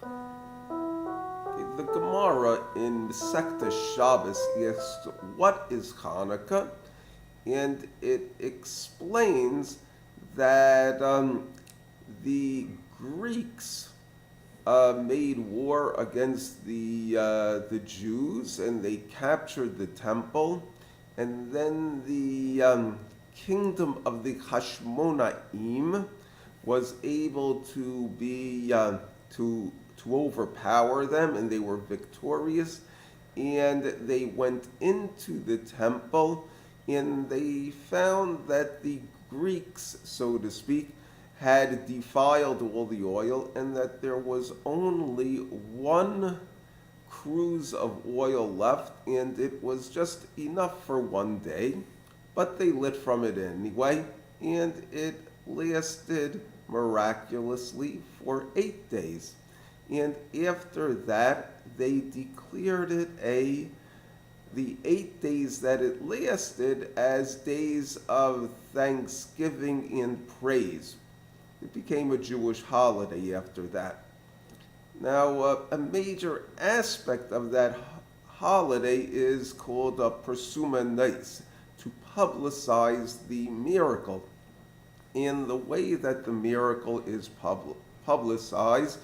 The Gemara in Masechta Shabbos asks, "What is Hanuka?" And it explains that the Greeks made war against the Jews, and they captured the temple, and then the kingdom of the Hashmonaim was able to be to overpower them, and they were victorious. And they went into the temple, and they found that the Greeks, so to speak, had defiled all the oil, and that there was only one cruse of oil left, and it was just enough for one day. But they lit from it anyway, and it lasted miraculously for 8 days. And after that, they declared it the 8 days that it lasted as days of thanksgiving and praise. It became a Jewish holiday after that. Now, a major aspect of that holiday is called a Persuma Nes, to publicize the miracle. And the way that the miracle is publicized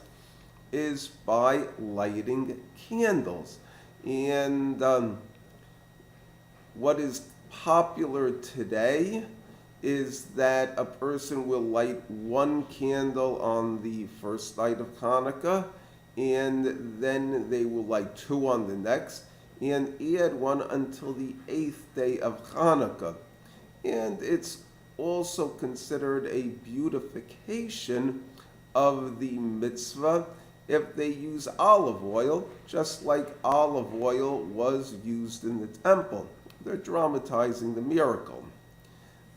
is by lighting candles. And what is popular today is that a person will light one candle on the first night of Hanukkah, and then they will light two on the next, and add one until the 8th day of Hanukkah. And it's also considered a beautification of the mitzvah if they use olive oil, just like olive oil was used in the temple. They're dramatizing the miracle.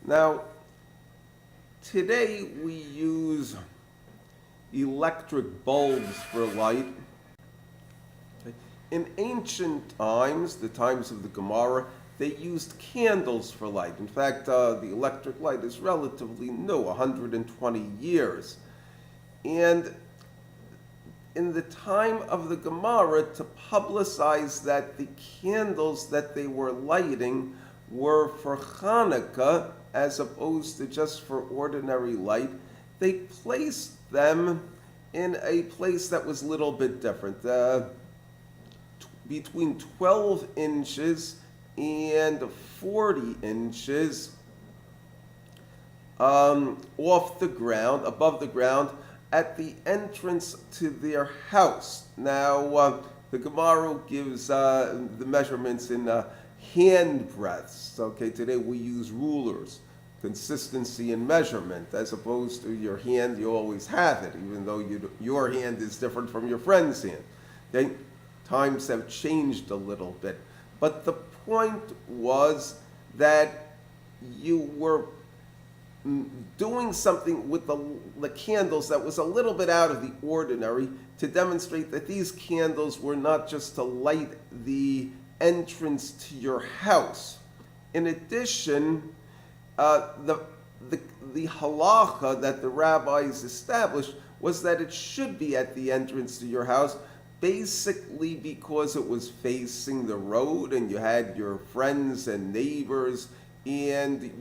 Now, today we use electric bulbs for light. In ancient times, the times of the Gemara, they used candles for light. In fact, the electric light is relatively new, 120 years. And in the time of the Gemara, to publicize that the candles that they were lighting were for Hanukkah as opposed to just for ordinary light, they placed them in a place that was a little bit different, between 12 inches and 40 inches off the ground, above the ground, at the entrance to their house. Now, the Gemara gives the measurements in hand breadths. Okay, today we use rulers, consistency in measurement, as opposed to your hand, you always have it, even though your hand is different from your friend's hand. Okay, times have changed a little bit. But the point was that you were doing something with the candles that was a little bit out of the ordinary to demonstrate that these candles were not just to light the entrance to your house. In addition, the halacha that the rabbis established was that it should be at the entrance to your house, basically because it was facing the road and you had your friends and neighbors and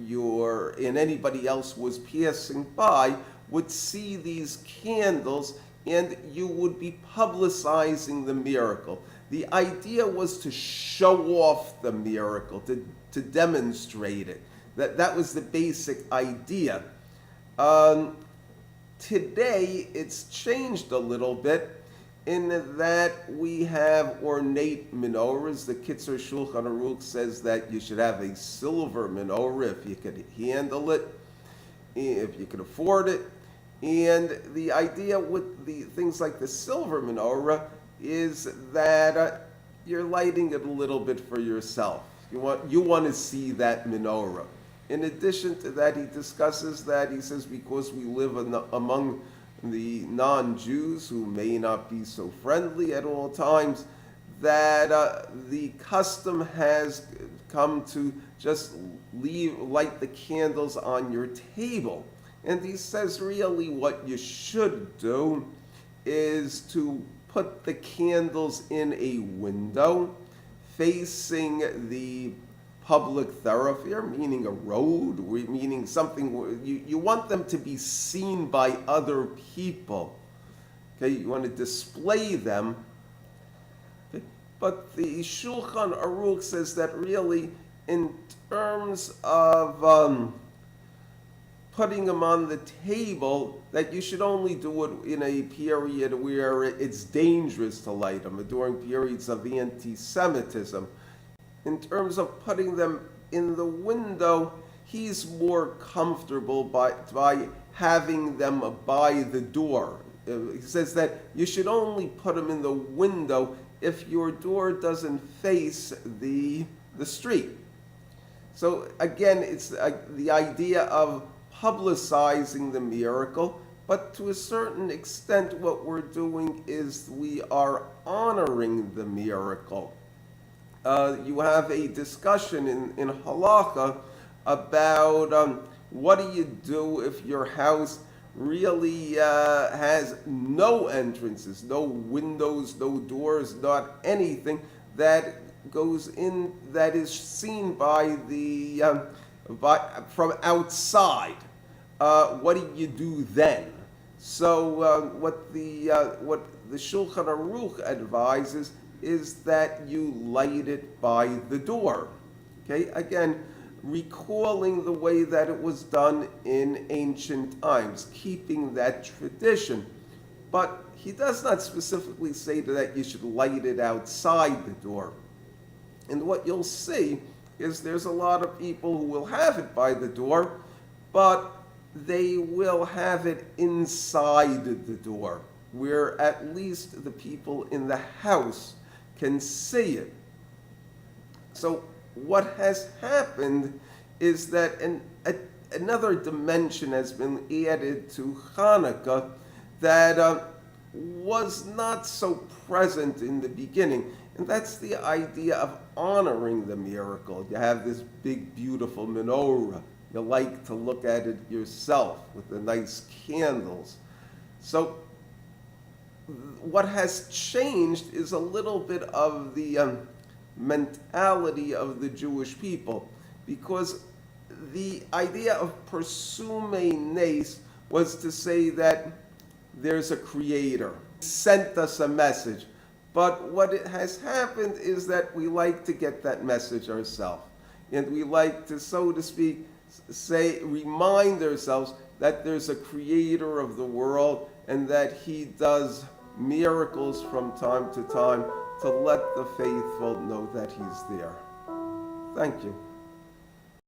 anybody else was passing by would see these candles, and you would be publicizing the miracle. The idea was to show off the miracle, to demonstrate it. That was the basic idea. Today, it's changed a little bit in that we have ornate menorahs. The Kitzur Shulchan Aruch says that you should have a silver menorah if you could handle it, if you could afford it. And the idea with the things like the silver menorah is that you're lighting it a little bit for yourself. You want to see that menorah. In addition to that, he discusses that, he says, because we live among the non-Jews who may not be so friendly at all times, that the custom has come to just light the candles on your table. And he says really what you should do is to put the candles in a window facing the public thoroughfare, meaning a road, meaning something, you want them to be seen by other people. Okay, you want to display them. Okay? But the Shulchan Aruch says that really, in terms of putting them on the table, that you should only do it in a period where it's dangerous to light them, during periods of anti-Semitism. In terms of putting them in the window, he's more comfortable by having them by the door. He says that you should only put them in the window if your door doesn't face the street. So again, it's the idea of publicizing the miracle, but to a certain extent what we're doing is we are honoring the miracle. You have a discussion in Halacha about what do you do if your house really has no entrances, no windows, no doors, not anything that goes in, that is seen by the from outside. What do you do then? So what the Shulchan Aruch advises is that you light it by the door. Okay, again, recalling the way that it was done in ancient times, keeping that tradition. But he does not specifically say that you should light it outside the door. And what you'll see is there's a lot of people who will have it by the door, but they will have it inside the door, where at least the people in the house can see it. So what has happened is that another dimension has been added to Hanukkah that was not so present in the beginning. And that's the idea of honoring the miracle. You have this big, beautiful menorah. You like to look at it yourself with the nice candles. So what has changed is a little bit of the mentality of the Jewish people, because the idea of persume nes was to say that there's a creator, sent us a message. But what has happened is that we like to get that message ourselves. And we like to, so to speak, remind ourselves that there's a creator of the world and that he does miracles from time to time to let the faithful know that he's there. Thank you.